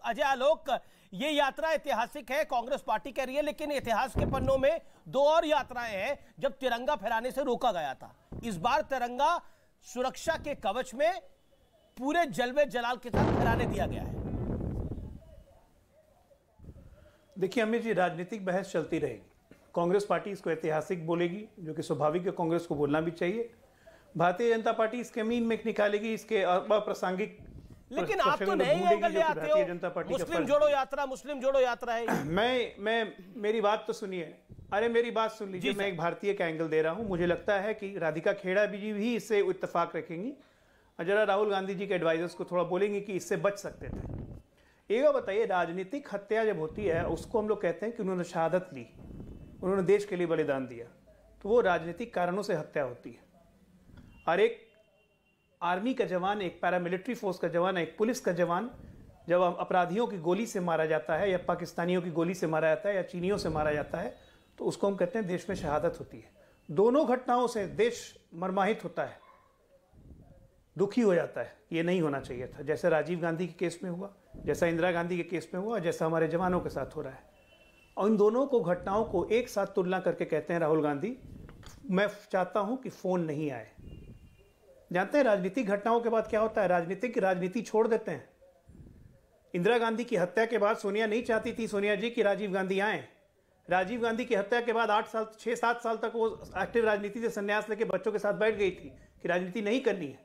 अजय आलोक, ये यात्रा ऐतिहासिक है, कांग्रेस पार्टी कह रही है, लेकिन इतिहास के पन्नों में दो और यात्राएं हैं जब तिरंगा फहराने से रोका गया था। इस बार तिरंगा सुरक्षा के कवच में पूरे जलवे जलाल के साथ फहराने दिया गया है। देखिए अमित जी, राजनीतिक बहस चलती रहेगी। कांग्रेस पार्टी इसको ऐतिहासिक बोलेगी, जो कि स्वाभाविक है, कांग्रेस को बोलना भी चाहिए। भारतीय जनता पार्टी इसके मीन में निकालेगी, इसके अप्रासंगिक। लेकिन आप तो नए एंगल ले आते हो, मुस्लिम जोड़ो यात्रा, मुस्लिम जोड़ो यात्रा है। मेरी बात तो सुनिए। अरे मेरी बात सुन लीजिए, मैं एक भारतीय का एंगल दे रहा हूं। मुझे लगता है कि राधिका खेड़ा जी भी इससे इत्तेफाक रखेंगी और जरा राहुल गांधी जी के एडवाइजर्स को थोड़ा बोलेंगे कि इससे बच सकते थे। एक बताइए, राजनीतिक हत्या जब होती है उसको हम लोग कहते हैं कि उन्होंने शहादत ली, उन्होंने देश के लिए बलिदान दिया, तो वो राजनीतिक कारणों से हत्या होती है। और एक आर्मी का जवान, एक पैरामिलिट्री फोर्स का जवान, एक पुलिस का जवान जब अपराधियों की गोली से मारा जाता है, या पाकिस्तानियों की गोली से मारा जाता है, या चीनियों से मारा जाता है, तो उसको हम कहते हैं देश में शहादत होती है। दोनों घटनाओं से देश मर्माहित होता है, दुखी हो जाता है। ये नहीं होना चाहिए था, जैसे राजीव गांधी के केस में हुआ, जैसा इंदिरा गांधी के केस में हुआ, जैसा हमारे जवानों के साथ हो रहा है। और इन दोनों को घटनाओं को एक साथ तुलना करके कहते हैं राहुल गांधी, मैं चाहता हूं कि फोन नहीं आए। जानते हैं राजनीतिक घटनाओं के बाद क्या होता है? राजनीति छोड़ देते हैं। इंदिरा गांधी की हत्या के बाद सोनिया नहीं चाहती थी, सोनिया जी, कि राजीव गांधी आए। राजीव गांधी की हत्या के बाद 6-7 साल तक वो एक्टिव राजनीति से संन्यास लेके बच्चों के साथ बैठ गई थी कि राजनीति नहीं करनी है।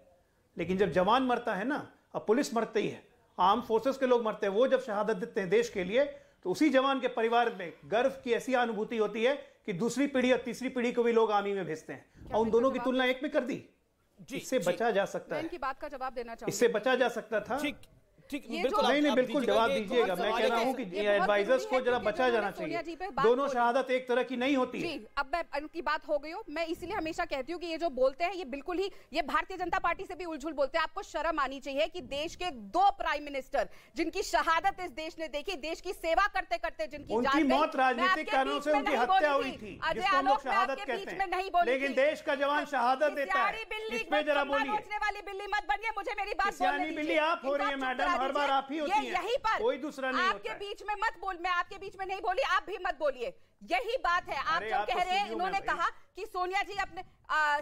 लेकिन जब जवान मरता है ना, अब पुलिस मरती है, आर्म फोर्सेस के लोग मरते हैं, वो जब शहादत देते हैं देश के लिए, तो उसी जवान के परिवार में गर्व की ऐसी अनुभूति होती है कि दूसरी पीढ़ी और तीसरी पीढ़ी को भी लोग आर्मी में भेजते हैं। और उन दोनों की तुलना एक में कर दी। इससे बचा जा सकता है, इनकी बात का जवाब देना चाहूंगी। इससे बचा जा सकता था। नहीं, बिल्कुल जवाब दीजिएगा। मैं कह रहा हूं कि एडवाइजर्स को जरा बचा जाना चाहिए। दोनों शहादत एक तरह की नहीं होती है। अब मैं उनकी बात हो गई हो, मैं इसीलिए हमेशा कहती हूँ कि ये जो बोलते हैं ये बिल्कुल ही, ये भारतीय जनता पार्टी से भी उलझुल बोलते हैं। आपको शर्म आनी चाहिए कि देश के 2 प्राइम मिनिस्टर जिनकी शहादत इस देश ने देखी, देश की सेवा करते करते जिनकी उनकी मौत राजनीतिक कारणों से उनकी हत्या हुई थी, जिसको हम लोग शहादत कहते हैं। लेकिन देश का जवान शहादत देता है, इसमें जरा बोलिए। वाली बिल्ली मत बनिए, मुझे मेरी बात सियानी बिल्ली आप हो रही है मैडम, हर बार आप ही होती है। यही पर कोई दूसरा नहीं आपके बीच में मत बोल, मैं आपके बीच में नहीं बोली, आप भी मत बोलिए। यही बात है। आप जो कह रहे हैं, इन्होंने कहा कि सोनिया जी अपने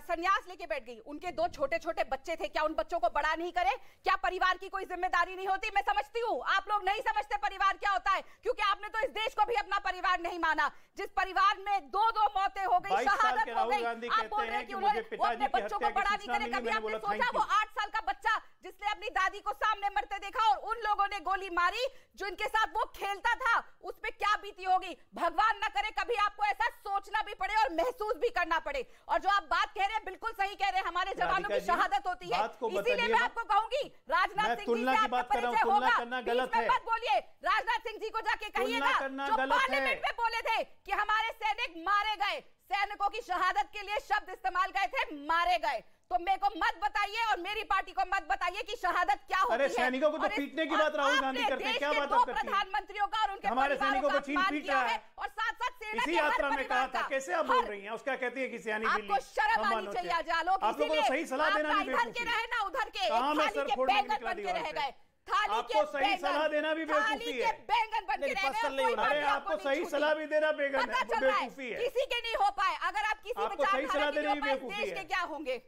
संन्यास लेके बैठ गई, उनके 2 छोटे छोटे बच्चे थे, क्या उन बच्चों को बड़ा नहीं करे? क्या परिवार की कोई जिम्मेदारी नहीं होती? मैं समझती हूँ आप लोग नहीं समझते परिवार क्या होता है, क्योंकि आपने तो इस देश को भी अपना परिवार नहीं माना। जिस परिवार में 2 मौतें हो गई, शहादत हो गई, आप बोल रहे हैं कि उन्होंने अपने बच्चों को बड़ा नहीं करे। कभी आपने सोचा वो 8 साल का बच्चा जिसने अपनी दादी को सामने मरते देखा और उन लोगों ने गोली मारी, जो इनके साथ वो खेलता था, उस पर क्या बीती होगी? भगवान न करे कभी आपको ऐसा सोचना भी पड़े और महसूस भी करना पड़े। और जो आप बात कह रहे हैं बिल्कुल सही कह रहे हैं, हमारे जवानों की शहादत होती है। इसीलिए मैं आपको कहूंगी, राजनाथ सिंह जी से आपका परिचय होगा, बीच में मत बोलिए। राजनाथ सिंह जी को जाके कहिएगा जो पार्लियामेंट में बोले थे कि हमारे सैनिक मारे गए, सैनिकों की शहादत के लिए शब्द इस्तेमाल गए थे, मारे गए। तो मेरे को मत बताइए और मेरी पार्टी को मत बताइए कि शहादत क्या होती है। अरे सैनिकों को तो पीटने की बात राहुल गांधी करते हैं, क्या बात आप करती हैं? प्रधानमंत्रियों का और उनके हमारे सैनिकों को चीन पीट रहा है और साथ-साथ सेना इसी यात्रा में कहा था। कैसे आप बोल रही हैं? उसका कहती है कि सियानी बिल्ली। आपको शर्म आनी चाहिए अजय आलोक। आप लोगों को सही सलाह देना नहीं इधर के रहे ना उधर के, कहां में सर फोड़ के निकला बन के रह गए। आपको सही सलाह देना भी बेवकूफी है। बैंगन बन के रह गए। अरे आपको सही सलाह भी देना बेवकूफी है। किसी के नहीं हो पाए। अगर आप किसी विचारधारा के नहीं हो पाए, देश के क्या होंगे?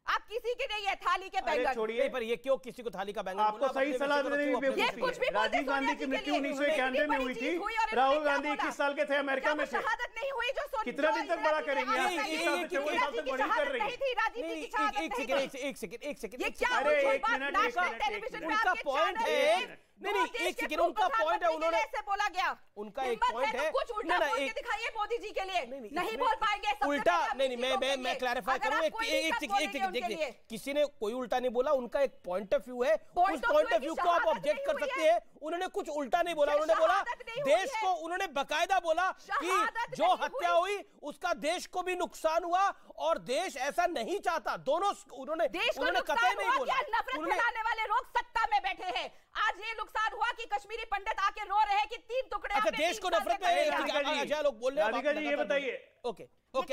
आप किसी के नहीं है थाली के बैंगन। छोड़िए पर ये क्यों किसी को थाली का बैंगन? आपको सही सलाह देने की बेवकूफी है। राजीव गांधी की मृत्यु 1991 में हुई थी, राहुल गांधी 21 साल के थे, अमेरिका में थे। शहादत नहीं हुई जो सोनिया, कितना दिन तक बड़ा करेंगे? एक सेकंड ये क्या उनका पॉइंट है। नहीं एक सेकंड, उनका पॉइंट है, उन्होंने ऐसे बोला गया, उनका एक पॉइंट है। कुछ उल्टा बोल के दिखाइए मोदी जी के लिए। नहीं बोल पाएंगे उल्टा। नहीं मैं क्लैरिफाई करूं। एक सेकंड देखिए, किसी ने कोई उल्टा नहीं बोला, उनका एक पॉइंट ऑफ व्यू है, उस पॉइंट ऑफ व्यू को आप ऑब्जेक्ट कर सकते हैं। उन्होंने कुछ उल्टा नहीं बोला, उन्होंने बोला देश को, उन्होंने बकायदा बोला कि जो हत्या हुई उसका देश को भी नुकसान हुआ और देश ऐसा नहीं चाहता। दोनों उन्होंने कतई नहीं बोला। नफरत फैलाने वाले लोग सत्ता में बैठे हैं। आज ये नुकसान हुआ कि कश्मीरी पंडित आके रो रहे हैं कि 3 टुकड़े। अच्छा देश को नफरत में अजय लोग बोल रहे हैं। राधिका जी ये बताइए। ओके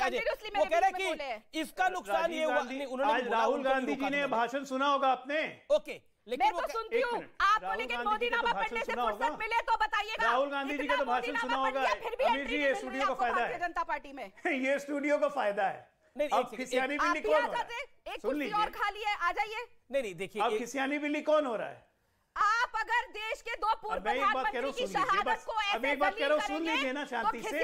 अजय, वो कह रहे हैं कि इसका नुकसान ये हुआ। आज राहुल गांधी जी ने भाषण सुना होगा आपने। ओके मैं तो सुनती हूँ आपको, लेकिन मोदी नामा पढ़ने से फुर्सत मिले तो बताइएगा। राहुल गांधी जी का तो भाषण सुना होगा। अमीर जी, ये स्टूडियो का फायदा है, जनता पार्टी में ये स्टूडियो का फायदा है। नहीं, अब खिसियानी बिल्ली कौन हो रहा है? एक कुर्सी और खाली है, आ जाइए। नहीं देखिए, अब खिसियानी बिल्ली कौन हो रहा है? आप अगर देश के दो पूर्व प्रधानमंत्री की शहादत को ऐसे अब एक बात कह रहा हूँ, सुन लीजिए ना शांति से।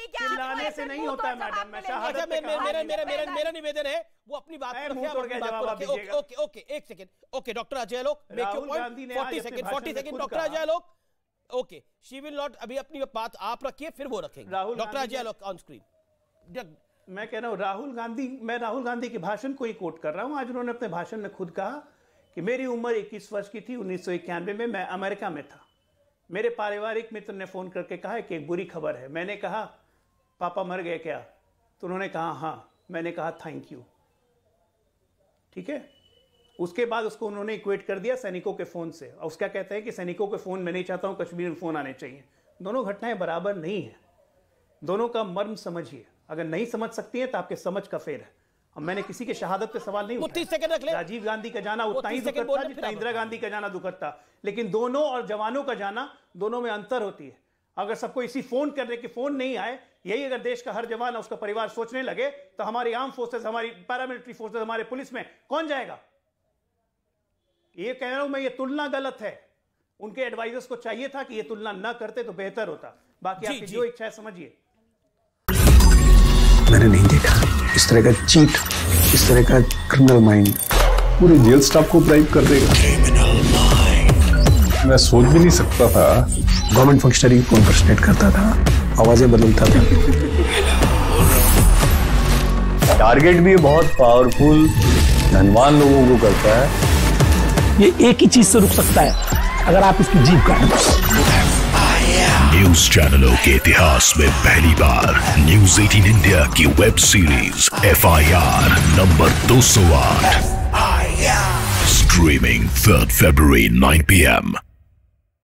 चिल्लाने से नहीं होता है मैडम, मैं शहादत पे मेरा निवेदन है वो अपनी बात को ओके एक second. Okay doctor Ajay Lok, make your point 40 second doctor Ajay Lok. Okay, she will not, अभी अपनी बात आप रखिए फिर वो रखेंगे। डॉक्टर अजय लोक ऑन स्क्रीन। मैं कह रहा हूँ मैं राहुल गांधी के भाषण को ही कोट कर रहा हूँ। आज उन्होंने अपने भाषण में खुद कहा कि मेरी उम्र 21 वर्ष की थी 1991 में, मैं अमेरिका में था। मेरे पारिवारिक मित्र ने फोन करके कहा कि एक बुरी खबर है। मैंने कहा पापा मर गए क्या? तो उन्होंने कहा हाँ। मैंने कहा थैंक यू। ठीक है, उसके बाद उसको उन्होंने इक्वेट कर दिया सैनिकों के फोन से। और उसका कहते हैं कि सैनिकों के फोन मैं नहीं चाहता हूं, कश्मीर में फोन आने चाहिए। दोनों घटनाएं बराबर नहीं है, दोनों का मर्म समझिए। अगर नहीं समझ सकती है तो आपके समझ का फेर है। मैंने किसी के शहादत पे सवाल नहीं उठाया। राजीव गांधी का जाना उतना ही दुखद था जितना इंदिरा गांधी का जाना दुखद था, लेकिन दोनों और जवानों का जाना, दोनों में अंतर होती है। अगर सबको इसी फोन करने के फोन नहीं आए, यही अगर देश का हर जवान और उसका परिवार सोचने लगे तो हमारी आर्म फोर्सेस, हमारी पैरामिलिट्री फोर्सेस, हमारे पुलिस में कौन जाएगा? ये कह रहा हूं मैं, ये तुलना गलत है। उनके एडवाइजर्स को चाहिए था कि ये तुलना ना करते तो बेहतर होता। बाकी आपकी जो इच्छा है समझिए। मैंने नहीं देखा इस तरह का चीट, इस तरह का क्रिमिनल माइंड पूरे जेल स्टाफ को ब्राइब कर देगा। मैं सोच भी नहीं सकता था गवर्नमेंट फंक्शनरी को इम्पर्सनेट करता था, आवाजें बदलता था। टारगेट भी बहुत पावरफुल धनवान लोगों को करता है। ये एक ही चीज से रुक सकता है, अगर आप इसकी जीभ काटें। न्यूज चैनलों के इतिहास में पहली बार न्यूज 18 इंडिया की web series FIR number 208 streaming 3 February 9 PM